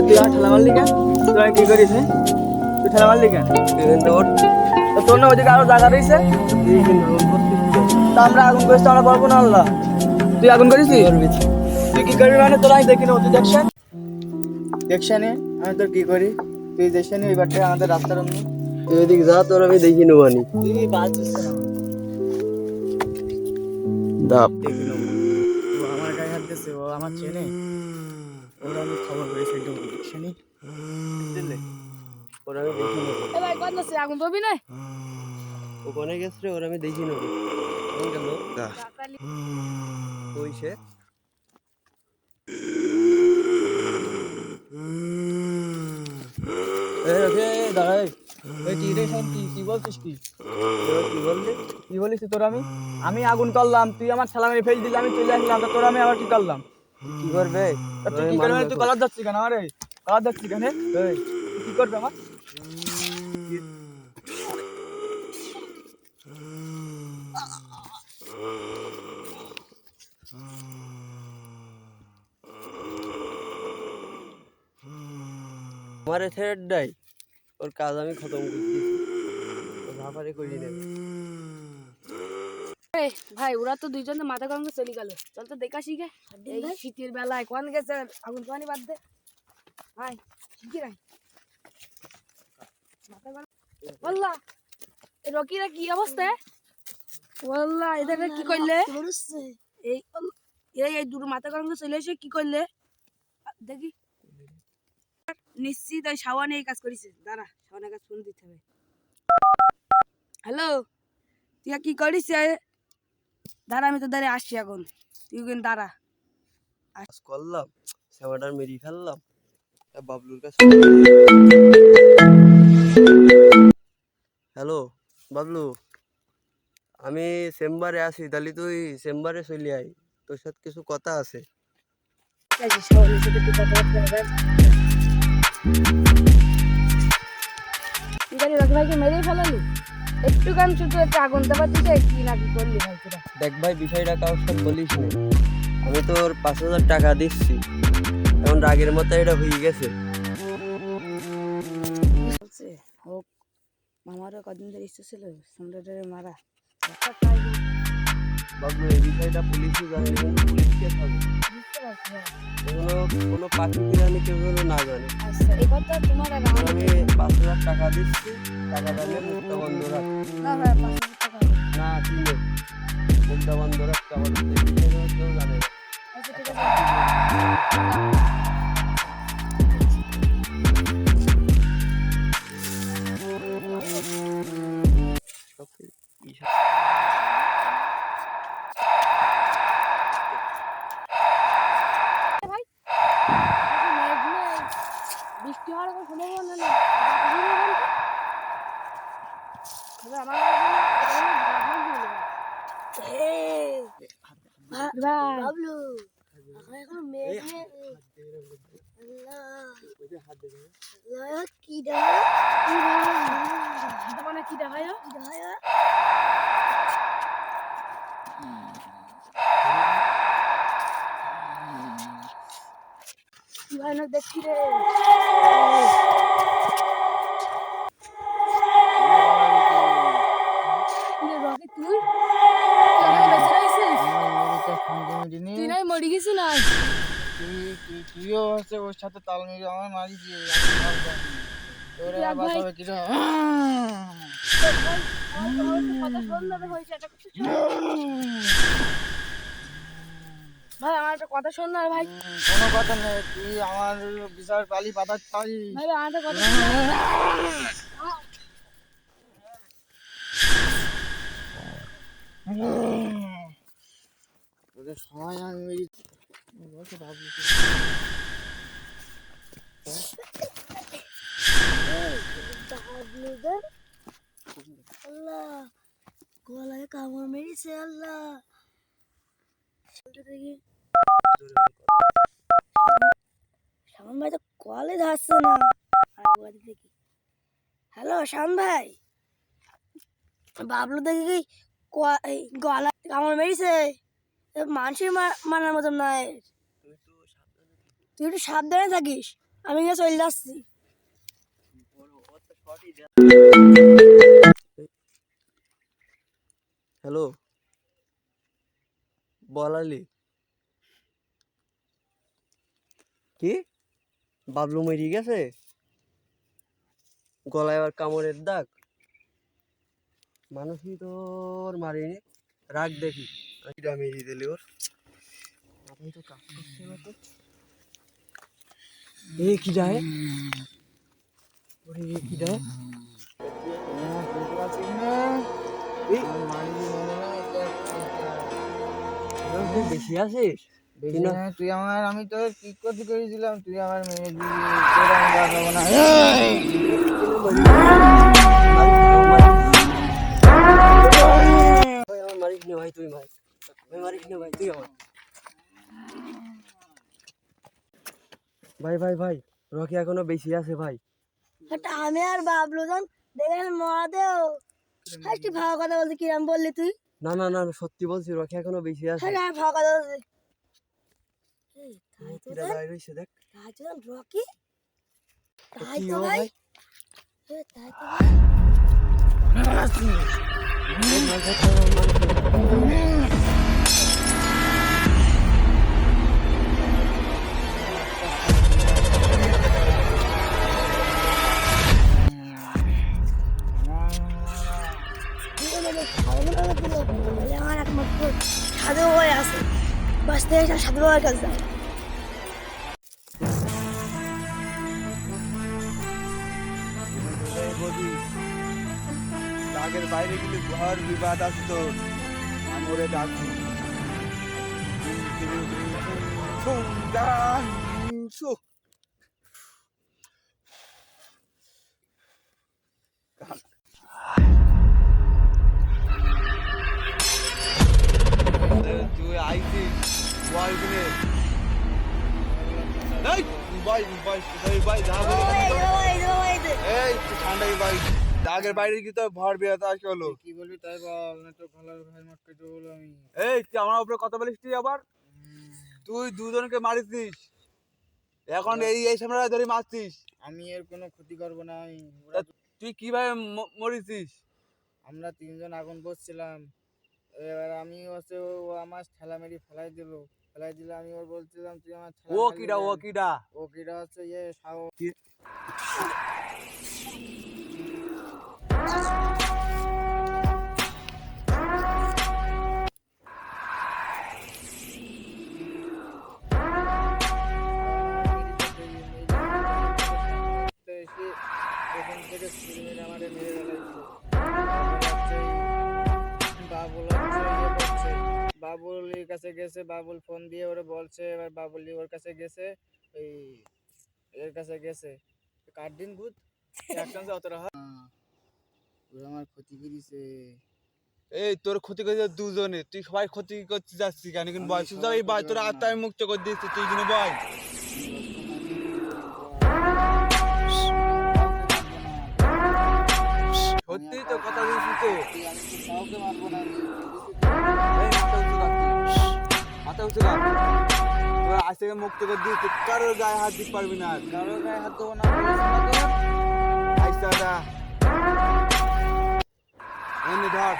তুই আর ঠেলা মারলি কেন? তুই কি করিস? তুই ঠেলা মারলি কেন? তোর না ওইদিকে আরো জায়গা রয়েছে, তা আমরা আগুন করিস তো আমরা পারবো না। আল্লাহ, তুই আগুন করিস? তুই কি করবি মানে তোর আমি দেখি না, তুই দেখছে নি আমি তোর কি করি, তুই দেখছে নি। এবার আমাদের রাস্তার অমনি তুই ওইদিকে যা, তোর আমি দেখি নেবানি। তুই বাস দিচ্ছে না, দাপ দেখি নেবো। ও আমার গায়ে হাত দিচ্ছে, ও আমার চেনে, ওরা আমি খবর করেছি একদম দেখছে নি, বুঝলি? ওর আমি দেখি নেবো। এ ভাই কোন আছে আগুন ধরবি না? ও কোনে গেছে রে? ওর আমি দেখি নেবো। কোন গেল? ওই সে দাঁড়াই, কি রে শোন, কি বলছিস? কি কি বললি? কি বলিস তোর? আমি আগুন করলাম, তুই আমার ছেলা মেরে ফেল দিলি, আমি চলে আসলাম, তা তোর আমি আবার কি করলাম? কি করবে? তা তুই কি করবি? তুই কলার যাচ্ছিস কেন? আরে কলার যাচ্ছিস কেন? এই, তুই কি করবে আমার? আমারে থ্রেড দেয়, ওর কাজ আমি খতম করছি, ভাপারে করি নেবে। আরে ভাই ওরা তো দুইজনে মাথা গরম করে চলে গেল, চল তো দেখা শিখে। এই শীতের বেলায় কোন গেছে আগুন পানি বাদ দে ভাই, শিখি নাই মাথা গরম। ওয়াল্লাহ এই রকিরা কি অবস্থা? ওয়াল্লাহ এদের কি করলে? এই এই দুটো মাথা গরম করে চলে এসে কি করলে দেখি। নিশ্চিত ওই শাওয়ানে এই কাজ করেছে। দাঁড়া, শাওয়ানের কাজ ফোন দিতে হবে। হ্যালো, তুই কি করিস? দাঁড়া, আমি তো দাঁড়িয়ে আসছি এখন, তুই কিন্তু দাঁড়া। কাজ করলাম, সেবাটার মেরি ফেললাম, বাবলুর কাছে। হ্যালো বাবলু, আমি চেম্বারে আছি, তাহলে তুই চেম্বারে চলে আয়, তোর সাথে কিছু কথা আছে। শাওয়ানের সাথে একটু কথাবার্তা হবে। তুই গাড়ি রকি ভাইকে মেরেই ফেলালি? একটু গান শুধু একটা আগুন দেবার দিছে, কি না কি করলি ভাই তোরা? দেখ ভাই, বিষয়টা কারোর সাথে বলিস না, আমি তোর 5,000 টাকা দিচ্ছি, এখন রাগের মতো এটা হয়ে গেছে। হোক, মামারও কদিন ধরে ইচ্ছে ছিল সামরাটারে মারা। বাবলু, এই বিষয়টা পুলিশও জানে, কিন্তু পুলিশ কে থাকবে? বুঝতে পারছি ভাই। এগুলো কোনো পাখি বিরিয়ানি কেউ যেন না জানে। আচ্ছা, এবার তো তোমার আর তোর আমার আমি 5,000 টাকা দিচ্ছি, টাকা দামে মুখটা বন্ধ রাখ। না ভাই 500 টাকা হবে। না তুই নে, মুখটা বন্ধ রাখ, আমার এই বিষয়টা কেউ জানে না। আচ্ছা ঠিক আছে। ভাই বৃষ্টি হওয়ার কোনো সম্ভাবনা নেই। বাবলু এখন মেঘ কি দেখায়? কি ভয়ানক দেখছি রে। রকি তুই বেঁচে রয়েছিস? তুই নাই মরে গেছি না? তুইও হচ্ছে ওর সাথে তাল মিলিয়ে আমার মারি দিয়ে তোরে দেখ ভাই, বাঁচাবে কি রে? কথা শোন না হয়েছে একটা কথা শোন। ভাই আমার একটা কথা শোন না ভাই। কোনো কথা নেই, তুই আমার বিচার পালি পাতা পালি। ভাই আমার একটা কথা শোন না। তোদের সময় আমি মেরি বলতে ভাবছি। আল্লাহ গলায় কামড় মেরেছে। আল্লাহ দেখি শামন ভাই তো কলে ধরছে না। দেখি, হ্যালো শামন ভাই, বাবলু দেখি কি গলায় কামড় মেরেছে? মানুষের মানার মতন নয়। তুই একটু সাবধানে থাকিস, আমি গিয়ে চলে যাচ্ছি। হ্যালো, বলালি কি বাবলু মরি গেছে? গলায় আবার কামড়ের দাগ? মানুষই তোর মারিনি, রাগ দেখি মেরে দিলি ওর। মাথায় তো কাজ করছে না তো। এ কি যায়? ওরে এ কি যায়? বেশি আছিস? তুই আমার, আমি তো কি ক্ষতি করেছিলাম, তুই আমার মেয়ে দিবি, তোর আমি বাঁচাবো না। আমার মারিস নে ভাই, তুই ভাই মারিস নে ভাই, তুই আমার ভাই ভাই ভাই। রকি এখনো বেশি আছে ভাই। আমি আর বাবলু জন দেখেন মহাদেও তুই ভালো কথা বলছি, কিরাম বললি তুই? না না না, সত্যি বলছি, রকি এখনো বেশি আছে। হ্যাঁ ভালো কথা বলছি। কিরা দাঁড়িয়ে রইছে দেখ। রকি তাই কি তো ও ভাই, ভাই? তাই তো ভাই। আমার একমাত্র সাধু ভাই আছে, বাঁচতে সাধু বাবার কাছে যাও। দাগের বাইরে গেলে ঘর বিবাদ আছে তোর, আমি ওরে ডাকছি। তুই আইছিস বল কিনে দাগের বাইরে কি তোর ভর বিয়াতে আসে হলো? কি বলবি তাই বল, না তো ভালো ভাই মত কেটে বলো। আমি এই তুই আমার উপরে কথা বলিস, তুই আবার তুই দুজনকে মারিস, এখন এই এই সামনে ধরে মারছিস। আমি এর কোনো ক্ষতি করব না। আমি তুই কিভাবে মরিছিস? আমরা তিনজন আগুন বসছিলাম, এবার আমি হচ্ছে ও আমার ঠেলা মেরি ফেলাই দিল, আমি ওর বলছিলাম তুই আমার ঠেলা। ও কিডা হচ্ছে ইয়ে সাও। বাবুলের কাছে গেছে, বাবুল ফোন দিয়ে ওরে বলছে, এবার বাবুলি ওর কাছে গেছে, ওই এর কাছে গেছে কার দিন ভূত অতটা ওরা আমার ক্ষতি করেছে। এই তোর ক্ষতি করেছে দুজনে, তুই সবাই ক্ষতি করতে যাচ্ছিস কেন? কিন্তু বয় এই ভাই তোর আত্মায় মুক্ত করে দিচ্ছিস তুই, কিন্তু বয় সত্যি তো কথা দিচ্ছিস তো। কাউকে মারবো না, মাথা উঁচু রাখ। আজ থেকে মুক্ত করে দিচ্ছি, কারোর গায়ে হাত দিতে পারবি না, কারোর গায়ে হাত দেবো না। ধর